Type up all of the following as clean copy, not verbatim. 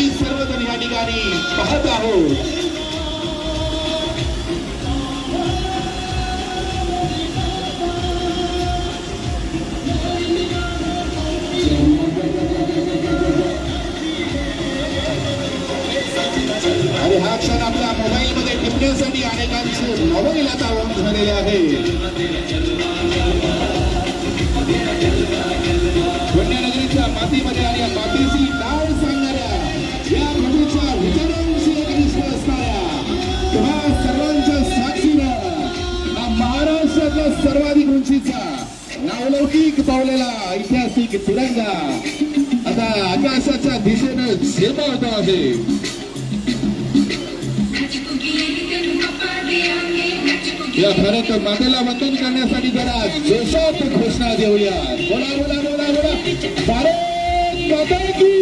आम्ही सर्वजण या ठिकाणी पाहत आहोत. आणि हा क्षण आपल्या मोबाईल मध्ये टिपण्यासाठी अनेकांचे मोबाईल आता ऑन झालेले आहे. पुण्यनगरीच्या मातीमध्ये आणि मातीची नाव सांगणाऱ्या या प्रभूच्या विचारांशी एकनिष्ठ असणाऱ्या तुम्हा सर्वांच्या साक्षीनं महाराष्ट्रातला सर्वाधिक उंचीचा नावलौकिक पावलेला ऐतिहासिक तिरंगा आता आकाशाच्या दिशेनं झेपावतो आहे. या भारत मातेला वंदन करण्यासाठी जरा जोशात घोषणा देऊया. बोला बोला बोला बोला भारत माता की.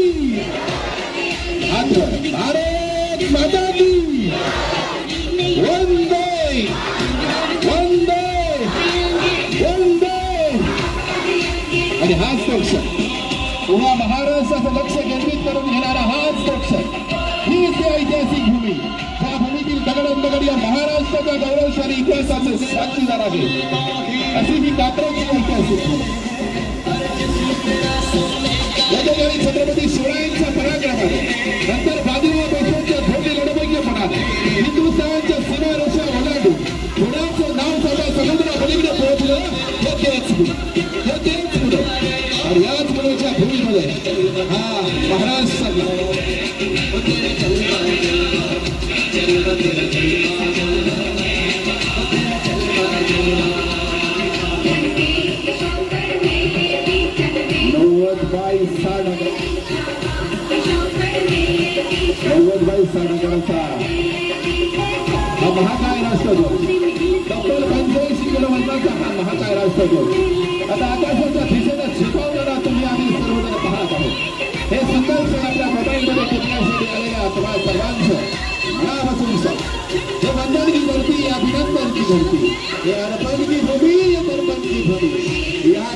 हात वर. भारत माता की. वंदे वंदे वंदे. आणि हाच पक्ष पुन्हा महाराष्ट्राचं लक्ष केंद्रित करून घेणारा हाच पक्ष हीच ऐतिहासिक भूमी. त्या भूमीतील दगड या महाराष्ट्राच्या गौरवशाली इतिहासाचे साक्षीदार आहे. अशी ही कात्रजची ऐतिहासिक भूमी. या ठिकाणी छत्रपती शिवरायांच्या पराक्रमाने नंतर बाजीराव पेशव्यांच्या धोरणे लढवय्यपणाने हिंदुस्थानच्या सीमारेषा ओलांडून पुण्याचं नाव सगळ्या समुद्रापलीकडे पोहोचलं. हे तेच पुढं आणि याच पुण्याच्या भूमीमध्ये हा महाराष्ट्र हा महाकाय राष्ट्रध्वज. डॉक्टर 85 किलो वजनाचा हा महाकाय राष्ट्रध्वज आता आकाशाच्या दिशेनं झेपावणारा तुम्ही आम्ही सर्वजण पाहत आहोत. हे सुंदर क्षण आपल्या मोबाईलमध्ये टिपण्यासाठी आलेल्या तुम्हा सर्वांचं मनापासून हे वंदन की धरती अभिनंदन की धरती ये अर्पण की भूमि ये तर्पण की भूमि यहाँ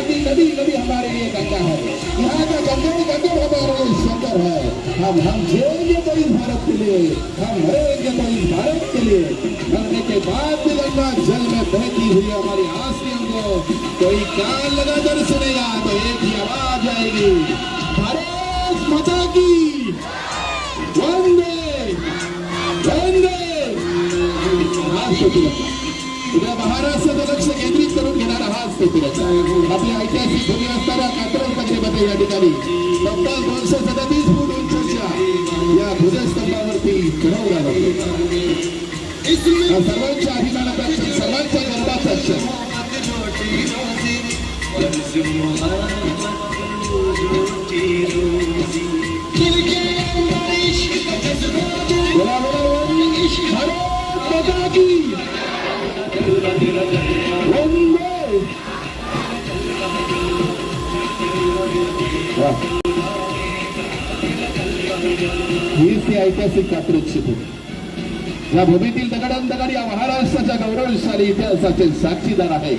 की नदी नदी हमारे लिए गंगा है. यहाँ का गंगे गंगे हमारे लिए शंकर है. हम जिएंगे तो इस भारत के लिए हम मरेंगे तो इस भारत के लिए. मरने के बाद भी गंगा जल में बहती हुई हमारी आसियों को कोई कान लगाकर सुनेगा तो एक ही आवाज आएगी भारत माता की. वंदे वंदे. उद्या महाराष्ट्राचं लक्ष केंद्रित करून घेणारा हाच तो तिरंगा. आपल्या ऐतिहासिक भूमी असणाऱ्या कात्रज नगरीमध्ये या ठिकाणी तब्बल 237 फूट उंचीच्या या ध्वजस्तंभावरती चढवला जातो. सर्वांच्या अभिमानाचा क्षण, सर्वांच्या गर्वाचा क्षण. हीच ती ऐतिहासिक कात्रजची भूमी. या भूमीतील दगड या महाराष्ट्राच्या गौरवशाली इतिहासाचे साक्षीदार आहे.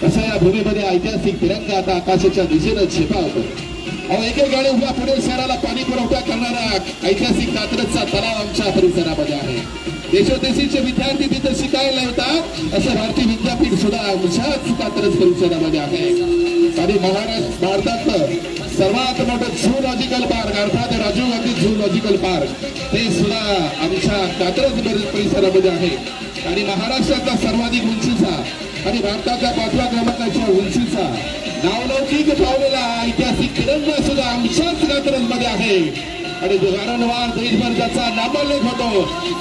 अशा या भूमीमध्ये ऐतिहासिक तिरंगा आता आकाशाच्या दिशेनं झेपावतो. एकेकाळी उभ्या पुणे शहराला पाणी पुरवठा करणारा ऐतिहासिक कात्रजचा तलाव आमच्या परिसरामध्ये आहे. देशोदेशीचे विद्यार्थी तिथे शिकायला येतात. असं भारतीय विद्यापीठ सुद्धा आमच्याच कात्रज परिसरामध्ये आहे. आणि भारतातलं सर्वात मोठं झूलॉजिकल पार्क अर्थात राजीव गांधी झूलॉजिकल पार्क ते सुद्धा आमच्या कात्रज परिसरामध्ये आहे. आणि महाराष्ट्रातला सर्वाधिक उंचीचा आणि भारताच्या 5व्या क्रमांकाच्या उंचीचा नावलौकिक पावलेला ऐतिहासिक तिरंगा सुद्धा आमच्याच कात्रजमध्ये आहे. आणि वारंवार देशभर ज्याचा नामोल्लेख होतो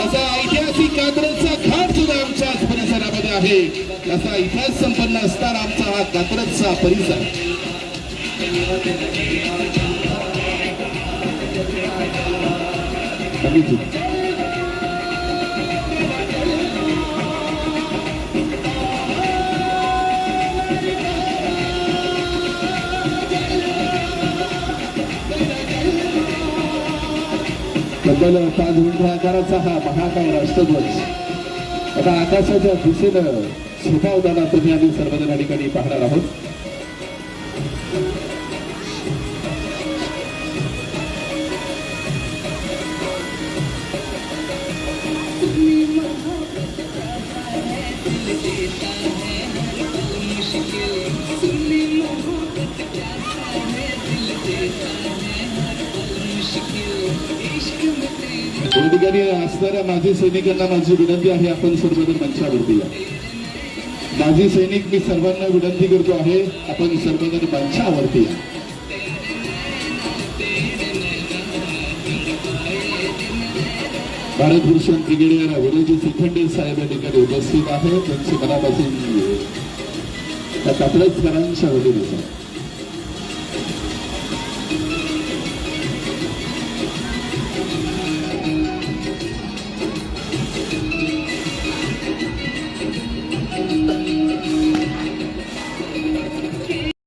असा ऐतिहासिक कात्रजचा घाट सुद्धा आमच्याच परिसरामध्ये आहे. असा इतिहास संपन्न असताना आमचा हा कात्रजचा परिसर. तब्बल 5 मीटर आकाराचा हा महाकाय राष्ट्रध्वज आता आकाशाच्या दिशेनं झेपावताना तुम्ही आम्ही सर्वजण या ठिकाणी पाहणार आहोत. या ठिकाणी असणाऱ्या माजी सैनिकांना माझी विनंती आहे, आपण सर्वजण मंचावरती या. माजी सैनिक मी सर्वांना विनंती करतो आहे, आपण सर्वजण मंचावरती या. भारतभूषण ब्रिगेडियर विरोजी शिखंडे साहेब या ठिकाणी उपस्थित आहेत. त्यांचे मनापासून कात्रजकरांच्या वतीने